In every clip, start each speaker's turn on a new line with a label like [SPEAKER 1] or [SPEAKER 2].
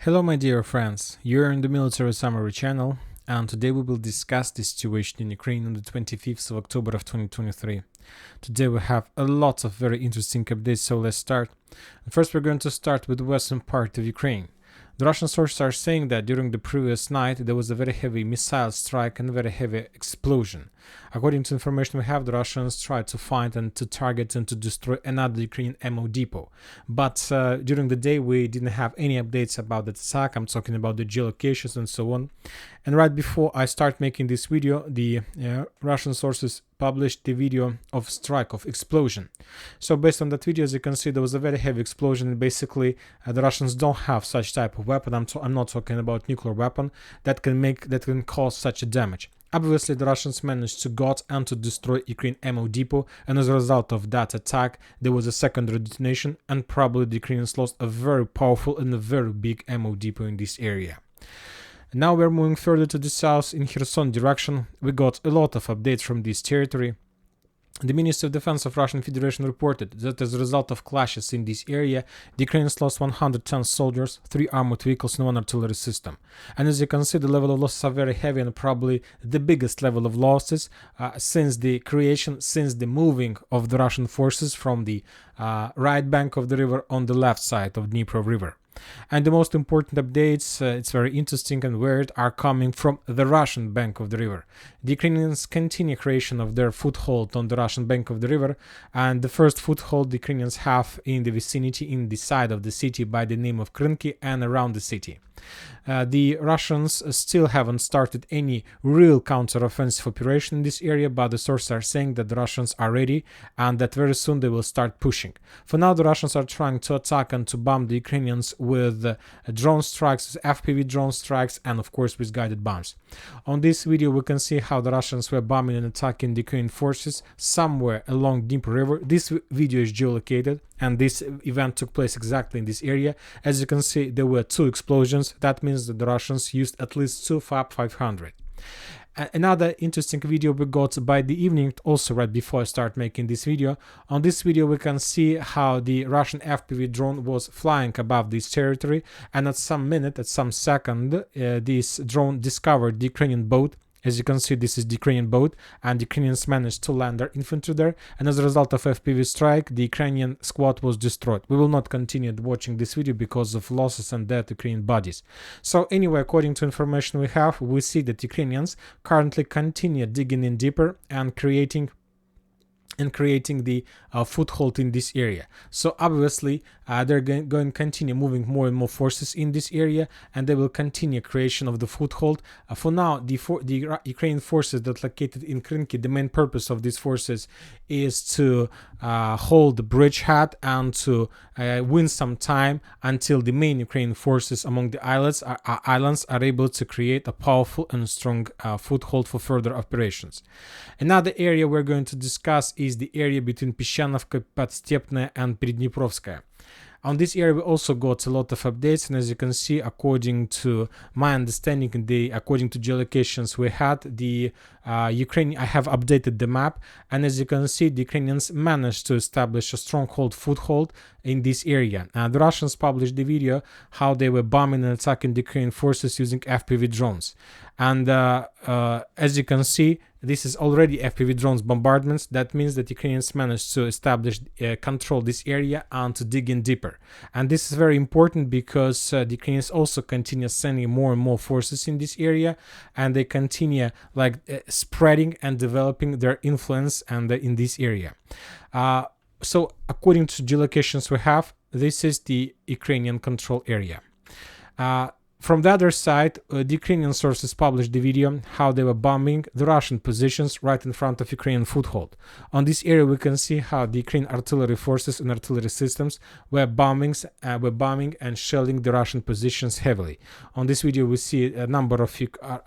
[SPEAKER 1] Hello my dear friends, you're in the Military Summary channel, and today we will discuss the situation in Ukraine on the 25th of October of 2023. Today we have a lot of very interesting updates, so let's start. And first we're going to start with the western part of Ukraine. The Russian sources are saying that during the previous night there was a very heavy missile strike and a very heavy explosion. According to information we have, the Russians tried to find and to target and to destroy another Ukrainian ammo depot. But during the day we didn't have any updates about the attack. I'm talking about the geolocations and so on. And right before I start making this video, the Russian sources published the video of strike, of explosion. So based on that video, as you can see, there was a very heavy explosion, and basically the Russians don't have such type of weapon. I'm not talking about nuclear weapon that can cause such a damage. Obviously, the Russians managed to got and to destroy Ukraine ammo depot, and as a result of that attack, there was a secondary detonation, and probably the Ukrainians lost a very powerful and a very big ammo depot in this area. Now we're moving further to the south in Kherson direction. We got a lot of updates from this territory. The Ministry of Defense of Russian Federation reported that as a result of clashes in this area, the Ukrainians lost 110 soldiers, 3 armored vehicles and 1 artillery system. And as you can see, the level of losses are very heavy and probably the biggest level of losses since the moving of the Russian forces from the right bank of the river on the left side of Dnipro River. And the most important updates, it's very interesting and weird, are coming from the Russian bank of the river. The Ukrainians continue creation of their foothold on the Russian bank of the river, and the first foothold the Ukrainians have in the vicinity, in the side of the city by the name of Khmelnytskyi and around the city. The Russians still haven't started any real counter-offensive operation in this area, but the sources are saying that the Russians are ready and that very soon they will start pushing. For now, the Russians are trying to attack and to bomb the Ukrainians with drone strikes, FPV drone strikes, and of course with guided bombs. On this video, we can see how the Russians were bombing and attacking the Ukrainian forces somewhere along Dnipro River. This video is geolocated, and this event took place exactly in this area. As you can see, there were 2 explosions. That means that the Russians used at least 2 FAB 500. Another interesting video we got by the evening, also right before I start making this video. On this video we can see how the Russian FPV drone was flying above this territory, and at some second, this drone discovered the Ukrainian boat. As you can see, this is the Ukrainian boat, and the Ukrainians managed to land their infantry there, and as a result of FPV strike, the Ukrainian squad was destroyed. We will not continue watching this video because of losses and dead Ukrainian bodies. So anyway, according to information we have, we see that Ukrainians currently continue digging in deeper and creating the foothold in this area. So obviously they're going to continue moving more and more forces in this area, and they will continue creation of the foothold. For now, the Ukrainian forces that located in Khmelnytskyi, the main purpose of these forces is to hold the bridgehead and to win some time until the main Ukrainian forces among the islands are able to create a powerful and strong foothold for further operations. Another area we're going to discuss is the area between Pyshanovka, Podstepnaya and Pridniprovskaya. On this area we also got a lot of updates, and as you can see, according to my understanding, according to geolocations we had, I have updated the map, and as you can see, the Ukrainians managed to establish a stronghold foothold in this area. The Russians published the video how they were bombing and attacking the Ukrainian forces using FPV drones. And as you can see, this is already FPV drones bombardments. That means that Ukrainians managed to establish, control this area and to dig in deeper. And this is very important because the Ukrainians also continue sending more and more forces in this area, and they continue spreading and developing their influence and in this area. So according to geolocations we have, this is the Ukrainian control area. From the other side, the Ukrainian sources published the video how they were bombing the Russian positions right in front of Ukrainian foothold. On this area we can see how the Ukrainian artillery forces and artillery systems were bombing and shelling the Russian positions heavily. On this video we see a number of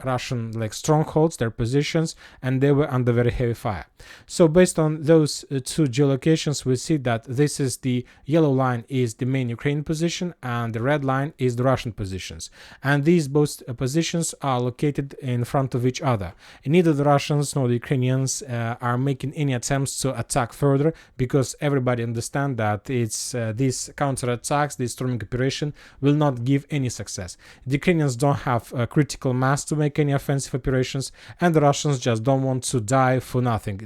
[SPEAKER 1] Russian strongholds, their positions, and they were under very heavy fire. So based on those 2 geolocations, we see that this is the yellow line is the main Ukrainian position and the red line is the Russian positions. and these both positions are located in front of each other. And neither the Russians nor the Ukrainians are making any attempts to attack further, because everybody understands that it's these counterattacks, this storming operation will not give any success. The Ukrainians don't have a critical mass to make any offensive operations, and the Russians just don't want to die for nothing.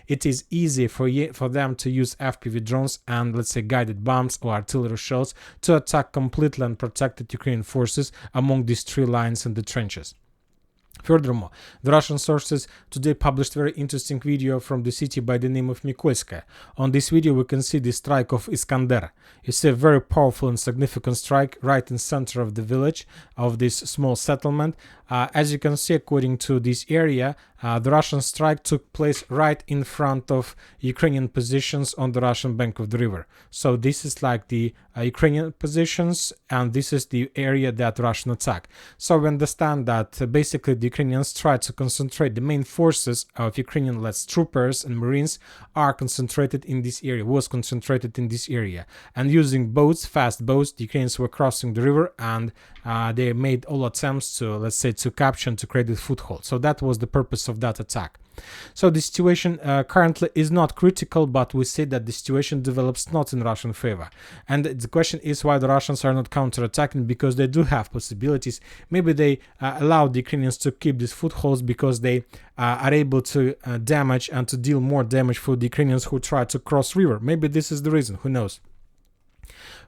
[SPEAKER 1] It is easy for them to use FPV drones and, let's say, guided bombs or artillery shells to attack completely unprotected Ukrainian forces among these three lines in the trenches. Furthermore, the Russian sources today published very interesting video from the city by the name of Khmelnytskyi. On this video we can see the strike of Iskander. It's a very powerful and significant strike right in center of the village, of this small settlement. As you can see, according to this area, the Russian strike took place right in front of Ukrainian positions on the Russian bank of the river. So this is like the Ukrainian positions, and this is the area that Russian attack. So we understand that basically the Ukrainians try to concentrate the main forces of Ukrainian troopers and Marines are concentrated in this area, was concentrated in this area. And using boats, fast boats, the Ukrainians were crossing the river, and they made all attempts to, let's say, to capture and to create a foothold. So that was the purpose of that attack. So the situation currently is not critical, but we see that the situation develops not in Russian favor. And the question is why the Russians are not counterattacking, because they do have possibilities. Maybe they allow the Ukrainians to keep these footholds because they are able to damage and to deal more damage for the Ukrainians who try to cross river. Maybe this is the reason, who knows.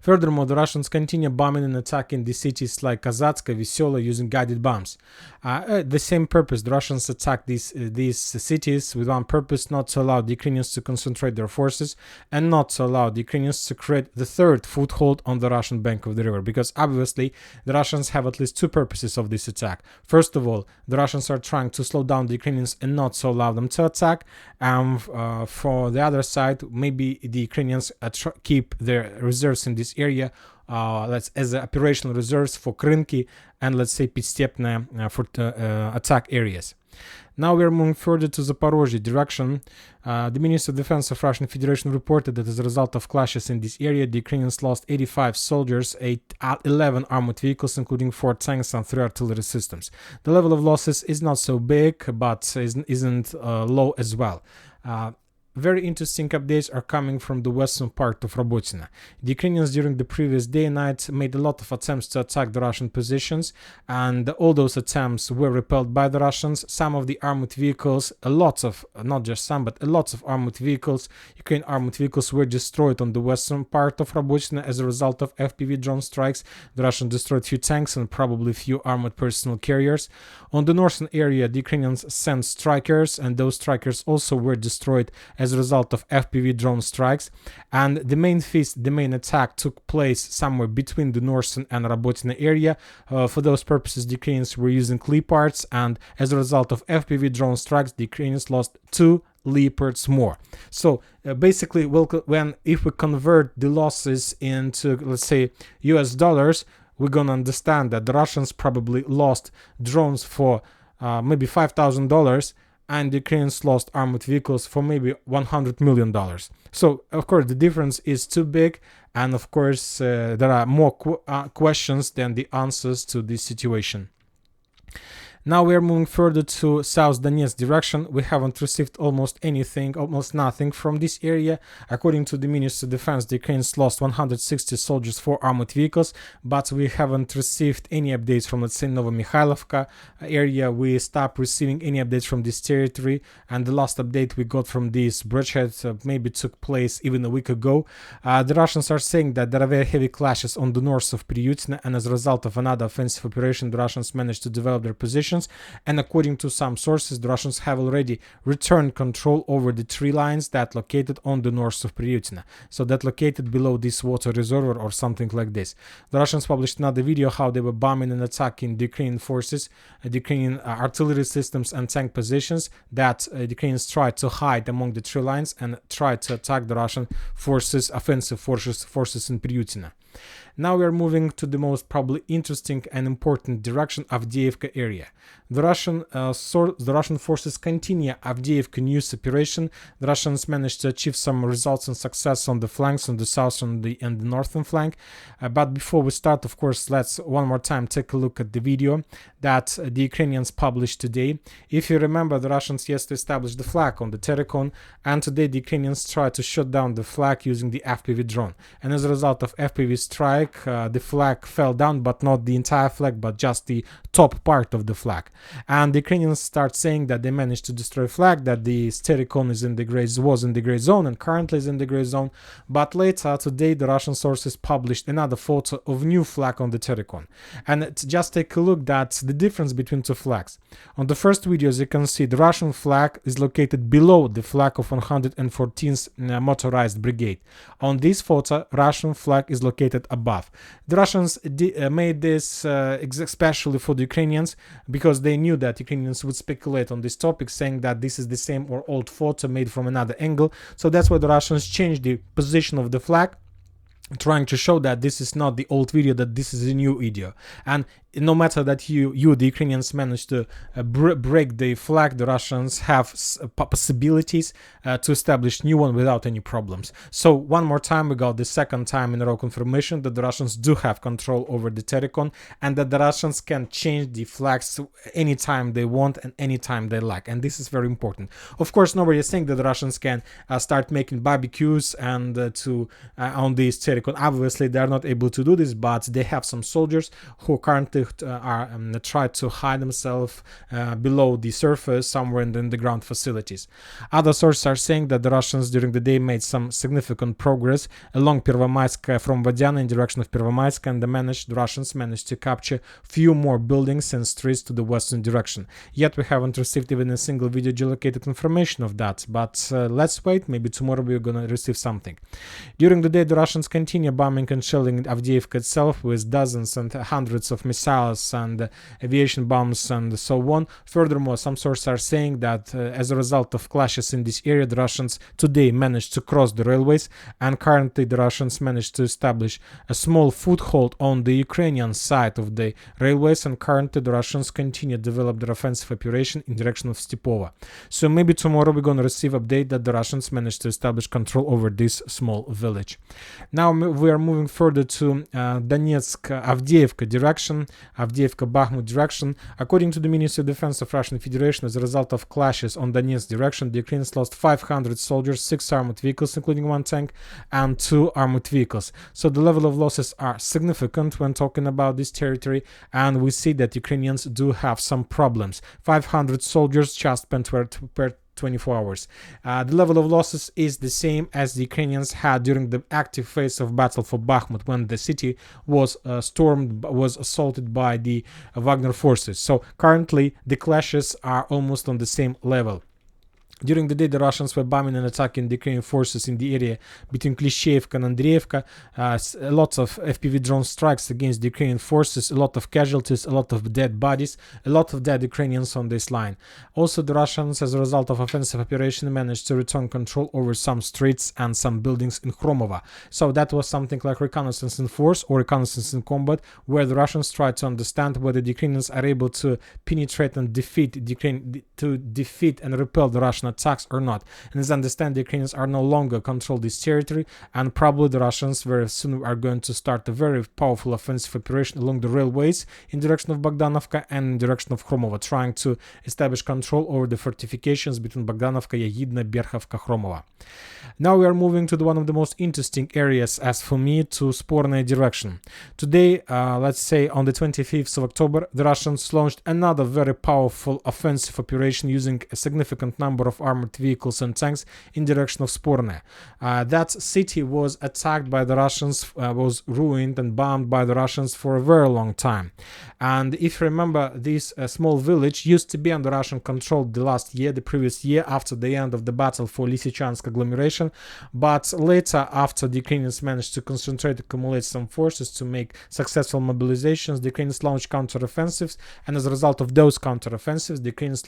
[SPEAKER 1] Furthermore, the Russians continue bombing and attacking the cities like Kazatska, Veselaya using guided bombs. The same purpose, the Russians attack these cities with one purpose: not to allow the Ukrainians to concentrate their forces and not to allow the Ukrainians to create the third foothold on the Russian bank of the river, because obviously the Russians have at least two purposes of this attack. First of all, the Russians are trying to slow down the Ukrainians and not to allow them to attack. For the other side, maybe the Ukrainians keep their reserves in this area as operational reserves for Krynki and, let's say, Pidstepne for attack areas. Now we are moving further to Zaporizhzhia direction. The Minister of Defense of Russian Federation reported that as a result of clashes in this area, the Ukrainians lost 85 soldiers, 11 armored vehicles, including 4 tanks and 3 artillery systems. The level of losses is not so big, but isn't low as well. Very interesting updates are coming from the western part of Robotyne. The Ukrainians during the previous day and night made a lot of attempts to attack the Russian positions, and all those attempts were repelled by the Russians. Some of the armored vehicles, not just some, but a lot of armored vehicles, Ukrainian armored vehicles, were destroyed on the western part of Robotyne as a result of FPV drone strikes. The Russians destroyed a few tanks and probably a few armored personnel carriers. On the northern area, the Ukrainians sent strikers, and those strikers also were destroyed as a result of FPV drone strikes. And the main attack took place somewhere between the northern and Robotyne area. For those purposes, the Ukrainians were using Leopards, and as a result of FPV drone strikes, the Ukrainians lost 2 Leopards more. So basically, if we convert the losses into, let's say, US dollars, we're gonna understand that the Russians probably lost drones for maybe $5,000, and the Ukrainians lost armored vehicles for maybe $100 million. So, of course, the difference is too big, and of course, there are more questions than the answers to this situation. Now we are moving further to South Donetsk direction. We haven't received almost nothing from this area. According to the Ministry of Defense, the Ukrainians lost 160 soldiers, 4 armored vehicles, but we haven't received any updates from, let's say, Novomikhailivka area. We stopped receiving any updates from this territory, and the last update we got from this bridgehead maybe took place even a week ago. The Russians are saying that there are very heavy clashes on the north of Kryutyne, and as a result of another offensive operation, the Russians managed to develop their position. And according to some sources, the Russians have already returned control over the 3 lines that located on the north of Kryutyne, so that located below this water reservoir or something like this. The Russians published another video how they were bombing and attacking the Ukrainian forces, the Ukrainian artillery systems and tank positions that the Ukrainians tried to hide among the 3 lines and tried to attack the Russian forces, offensive forces in Kryutyne. Now we are moving to the most probably interesting and important direction, Avdiivka area. The Russian forces continue Avdiivka news operation. The Russians managed to achieve some results and success on the flanks, on the southern and the northern flank. But before we start, of course, let's one more time take a look at the video that the Ukrainians published today. If you remember, the Russians yesterday established the flag on the Terikon, and today the Ukrainians tried to shut down the flag using the FPV drone. And as a result of FPV strike, the flag fell down, but not the entire flag, but just the top part of the flag. And the Ukrainians start saying that they managed to destroy flag, that the Terikon was in the gray zone and currently is in the gray zone. But later today, the Russian sources published another photo of new flag on the Terikon. And just take a look, that's the difference between two flags. On the first video, as you can see, the Russian flag is located below the flag of 114th Motorized Brigade. On this photo, Russian flag is located above. The Russians made this especially for the Ukrainians, because they knew that Ukrainians would speculate on this topic, saying that this is the same or old photo made from another angle. So that's why the Russians changed the position of the flag, trying to show that this is not the old video, that this is a new video. And no matter that the Ukrainians managed to break the flag, the Russians have possibilities to establish new one without any problems. So one more time, we got the second time in a row confirmation that the Russians do have control over the Terikon, and that the Russians can change the flags anytime they want and anytime they like. And this is very important. Of course, nobody is saying that the Russians can start making barbecues and on this Terikon. Obviously, they are not able to do this, but they have some soldiers who currently try to hide themselves below the surface somewhere in the underground facilities. Other sources are saying that the Russians during the day made some significant progress along Pervomaisk from Vodiana in direction of Pervomaisk, and the Russians managed to capture few more buildings and streets to the western direction. Yet we haven't received even a single video geolocated information of that, but let's wait, maybe tomorrow we're gonna receive something. During the day, the Russians continue bombing and shelling Avdiivka itself with dozens and hundreds of missiles and aviation bombs and so on. Furthermore, some sources are saying that as a result of clashes in this area, the Russians today managed to cross the railways, and currently the Russians managed to establish a small foothold on the Ukrainian side of the railways, and currently the Russians continue to develop their offensive operation in direction of Stepova. So maybe tomorrow we're going to receive update that the Russians managed to establish control over this small village. Now we are moving further to Donetsk, Avdiivka direction, Avdiivka Bakhmut direction. According to the Ministry of Defense of Russian Federation, as a result of clashes on Donetsk direction, the Ukrainians lost 500 soldiers, 6 armored vehicles including 1 tank, and 2 armored vehicles. So the level of losses are significant when talking about this territory, and we see that Ukrainians do have some problems. 500 soldiers just per 24 hours. The level of losses is the same as the Ukrainians had during the active phase of battle for Bakhmut, when the city was assaulted by the Wagner forces. So currently the clashes are almost on the same level. During the day, the Russians were bombing and attacking the Ukrainian forces in the area between Klishchevka and Andreevka. Lots of FPV drone strikes against the Ukrainian forces, a lot of casualties, a lot of dead bodies, a lot of dead Ukrainians on this line. Also, the Russians, as a result of offensive operation, managed to return control over some streets and some buildings in Khromovo. So that was something like reconnaissance in force or reconnaissance in combat, where the Russians tried to understand whether the Ukrainians are able to penetrate and defeat and repel the Russian attacks or not. And as I understand, the Ukrainians are no longer control this territory, and probably the Russians very soon are going to start a very powerful offensive operation along the railways in direction of Bogdanovka and in direction of Khromovo, trying to establish control over the fortifications between Bogdanovka, Yagidna, Berkhovka, Khromovo. Now we are moving to one of the most interesting areas, as for me, to Spornaya direction. Today, let's say on the 25th of October, the Russians launched another very powerful offensive operation using a significant number of armored vehicles and tanks in direction of Spornaya. That city was attacked by the Russians, was ruined and bombed by the Russians for a very long time. And if you remember, this small village used to be under Russian control the previous year, after the end of the battle for Lysychansk agglomeration. But later, after the Ukrainians managed to concentrate, accumulate some forces to make successful mobilizations, the Ukrainians launched counteroffensives, and as a result of those counteroffensives, the Ukrainians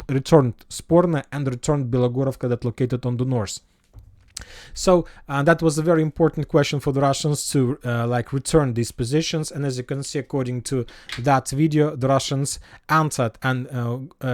[SPEAKER 1] returned Spornaya and returned Belogorovka, that located on the north. So that was a very important question for the Russians to like return these positions. And as you can see, according to that video, the Russians entered and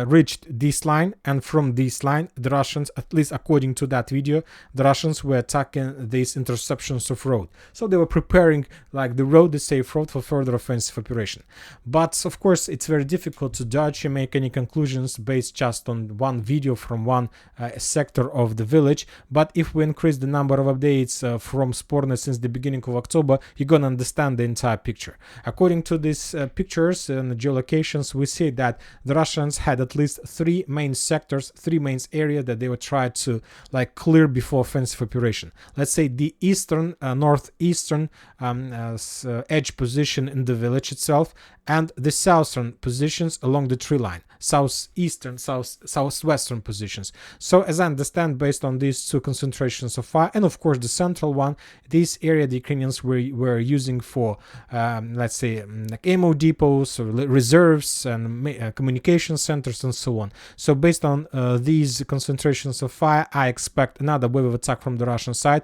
[SPEAKER 1] reached this line. And from this line, the Russians, at least according to that video, the Russians were attacking these interceptions of road. So they were preparing like the road, the safe road, for further offensive operation. But of course, it's very difficult to judge and make any conclusions based just on one video from one sector of the village. But if we increase the number of updates from Sporne since the beginning of October, you're gonna understand the entire picture. According to these pictures and geolocations, we see that the Russians had at least three main sectors, three main areas that they would try to like clear before offensive operation. Let's say the eastern, northeastern edge position in the village itself, and the southern positions along the tree line, southeastern, southwestern positions. So as I understand, based on these two concentrations of fire, and of course the central one, this area the Ukrainians were using for let's say like ammo depots or reserves and communication centers and so on. So based on these concentrations of fire, I expect another wave of attack from the Russian side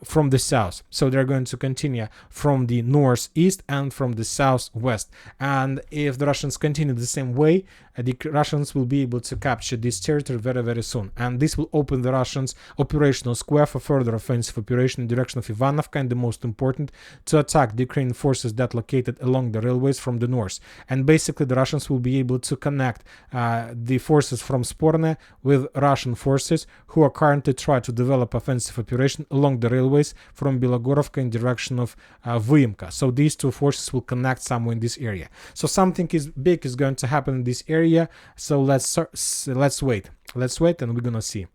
[SPEAKER 1] from the south. So they're going to continue from the northeast and from the southwest. And if the Russians continue the same way, the Russians will be able to capture this territory very, very soon. And this will open the Russians' operational square for further offensive operation in the direction of Ivanovka, and the most important, to attack the Ukrainian forces that located along the railways from the north. And basically the Russians will be able to connect the forces from Sporne with Russian forces who are currently trying to develop offensive operation along the railways from Belogorovka in direction of Avdiivka. So these two forces will connect somewhere in this area. So something big is going to happen in this area. So let's wait and we're gonna see.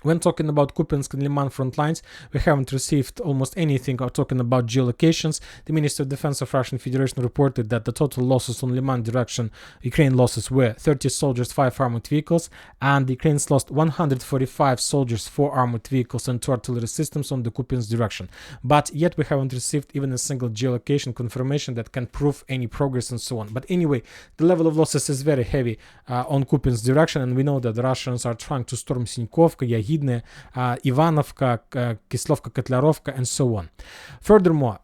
[SPEAKER 1] When talking about Kupiansk and Liman front lines, we haven't received almost anything or talking about geolocations. The Ministry of Defense of Russian Federation reported that the total losses on Liman direction, Ukraine losses, were 30 soldiers, 5 armored vehicles, and the Ukrainians lost 145 soldiers, 4 armored vehicles, and 2 artillery systems on the Kupiansk direction. But yet we haven't received even a single geolocation confirmation that can prove any progress and so on. But anyway, the level of losses is very heavy on Kupiansk direction, and we know that the Russians are trying to storm Sinkovka, Ivanovka, Kislovka, Kotlarovka, and so on. Furthermore,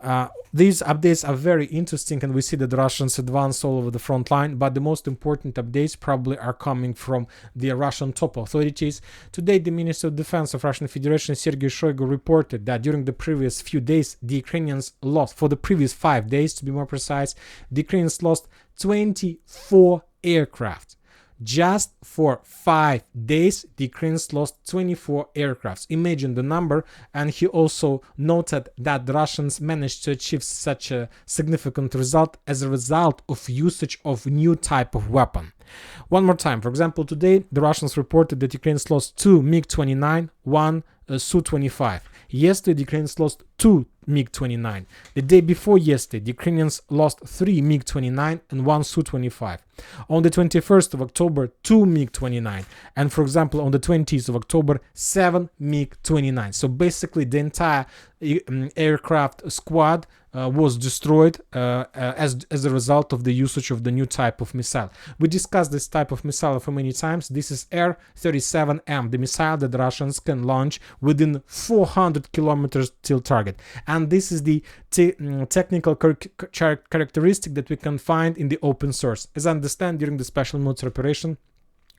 [SPEAKER 1] these updates are very interesting, and we see that the Russians advance all over the front line, but the most important updates probably are coming from the Russian top authorities. Today, the Minister of Defense of Russian Federation, Sergei Shoigu, reported that during the previous few days, the Ukrainians lost, for the previous 5 days to be more precise, the Ukrainians lost 24 aircraft. Just for 5 days, the Ukrainians lost 24 aircrafts. Imagine the number. And he also noted that the Russians managed to achieve such a significant result as a result of usage of new type of weapon. One more time. For example, today, the Russians reported that Ukrainians lost 2 MiG-29, 1 Su-25. Yesterday, the Ukrainians lost 2 MiG-29. The day before yesterday, the Ukrainians lost 3 MiG-29 and 1 Su-25. On the 21st of October, 2 MiG-29. And for example, on the 20th of October, 7 MiG-29. So basically, the entire aircraft squad was destroyed as a result of the usage of the new type of missile. We discussed this type of missile for many times. This is R-37M, the missile that the Russians can launch within 400 kilometers till target. And this is the technical characteristic that we can find in the open source. As I understand, during the special military operation,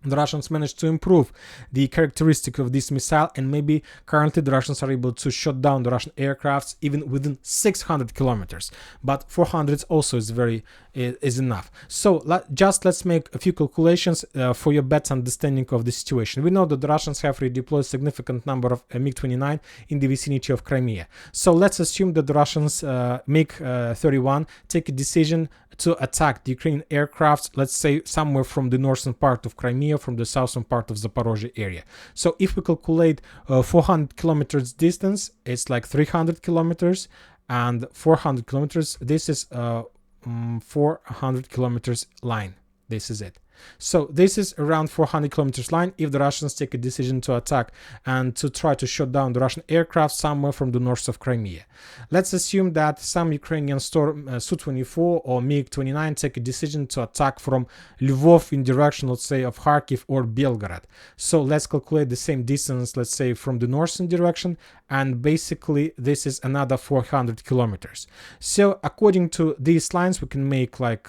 [SPEAKER 1] the Russians managed to improve the characteristic of this missile, and maybe currently the Russians are able to shut down the Russian aircrafts even within 600 kilometers. But 400 also is enough. So let's make a few calculations for your better understanding of the situation. We know that the Russians have redeployed a significant number of MiG-29 in the vicinity of Crimea. So let's assume that the Russians MiG-31 take a decision to attack the Ukrainian aircrafts, let's say somewhere from the northern part of Crimea, from the southern part of Zaporizhzhia area. So if we calculate 400 kilometers distance, it's like 300 kilometers, and 400 kilometers, this is 400 kilometers line. This is it. So this is around 400 kilometers line if the Russians take a decision to attack and to try to shut down the Russian aircraft somewhere from the north of Crimea. Let's assume that some Ukrainian storm Su-24 or MiG-29 take a decision to attack from Lvov in direction, let's say, of Kharkiv or Belgorod. So let's calculate the same distance, let's say, from the northern direction, and basically this is another 400 kilometers. So according to these lines, we can make like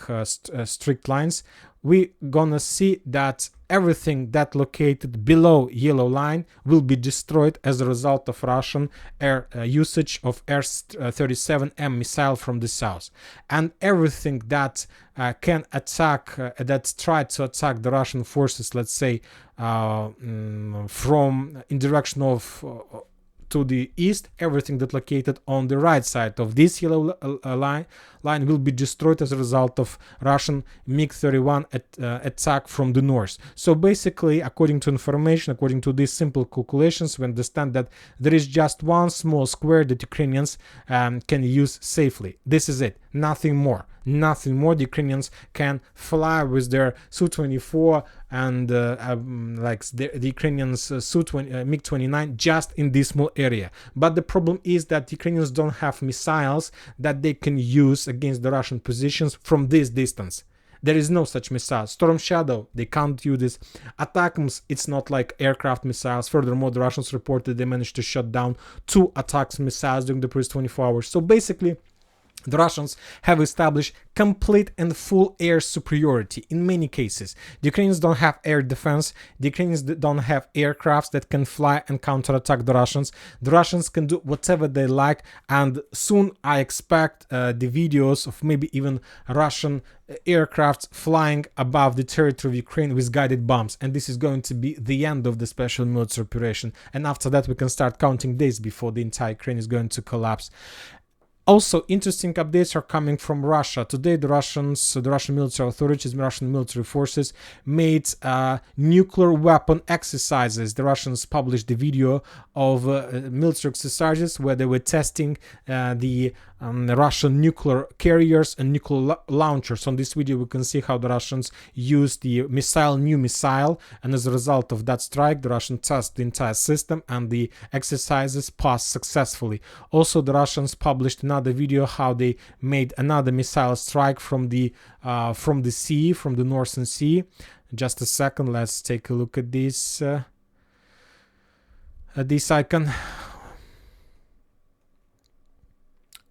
[SPEAKER 1] strict lines. We're gonna see that everything that located below yellow line will be destroyed as a result of Russian air usage of R-37M missile from the south, and everything that can attack, that tried to attack the Russian forces, let's say from in direction of to the east, everything that located on the right side of this yellow line will be destroyed as a result of Russian MiG-31 attack from the north. So basically, according to information, according to these simple calculations, we understand that there is just one small square that Ukrainians can use safely. This is it, nothing more. Nothing more. The Ukrainians can fly with their Su-24 and like the Ukrainians MiG-29 just in this small area. But the problem is that the Ukrainians don't have missiles that they can use against the Russian positions from this distance. There is no such missile. Storm Shadow, they can't use this. ATACMS, it's not like aircraft missiles. Furthermore, the Russians reported they managed to shut down 2 ATACMS missiles during the previous 24 hours. So basically, the Russians have established complete and full air superiority in many cases. The Ukrainians don't have air defense. The Ukrainians don't have aircrafts that can fly and counterattack the Russians. The Russians can do whatever they like, and soon I expect the videos of maybe even Russian aircrafts flying above the territory of Ukraine with guided bombs, and this is going to be the end of the special military operation, and after that we can start counting days before the entire Ukraine is going to collapse. Also, interesting updates are coming from Russia. Today, the Russian military authorities, Russian military forces made nuclear weapon exercises. The Russians published the video of military exercises where they were testing the Russian nuclear carriers and nuclear launchers. On this video, we can see how the Russians used the new missile, and as a result of that strike, the Russians tested the entire system and the exercises passed successfully. Also, the Russians published another video how they made another missile strike from the sea, from the Northern Sea. Just a second, let's take a look at this icon.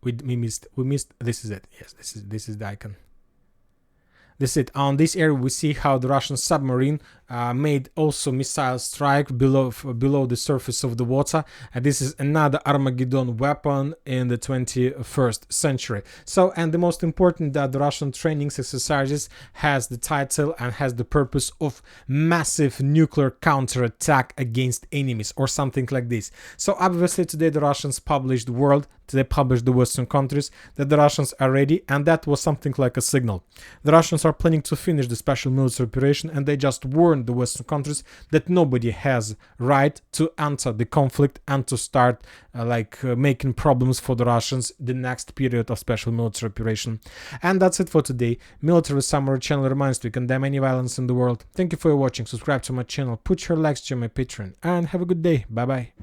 [SPEAKER 1] We missed. This is it. Yes, this is the icon. This is it. On this area, we see how the Russian submarine made also missile strike below the surface of the water. And this is another Armageddon weapon in the 21st century. So, and the most important, that the Russian training exercises has the title and has the purpose of massive nuclear counterattack against enemies, or something like this. So obviously today the Russians published the world, they published the Western countries, that the Russians are ready, and that was something like a signal. The Russians are planning to finish the special military operation, and they just warned the Western countries that nobody has right to enter the conflict and to start making problems for the Russians the next period of special military operation. And that's it for today. Military Summary channel reminds to condemn any violence in the world. Thank you for watching. Subscribe to my channel, put your likes to my Patreon, and have a good day. Bye bye.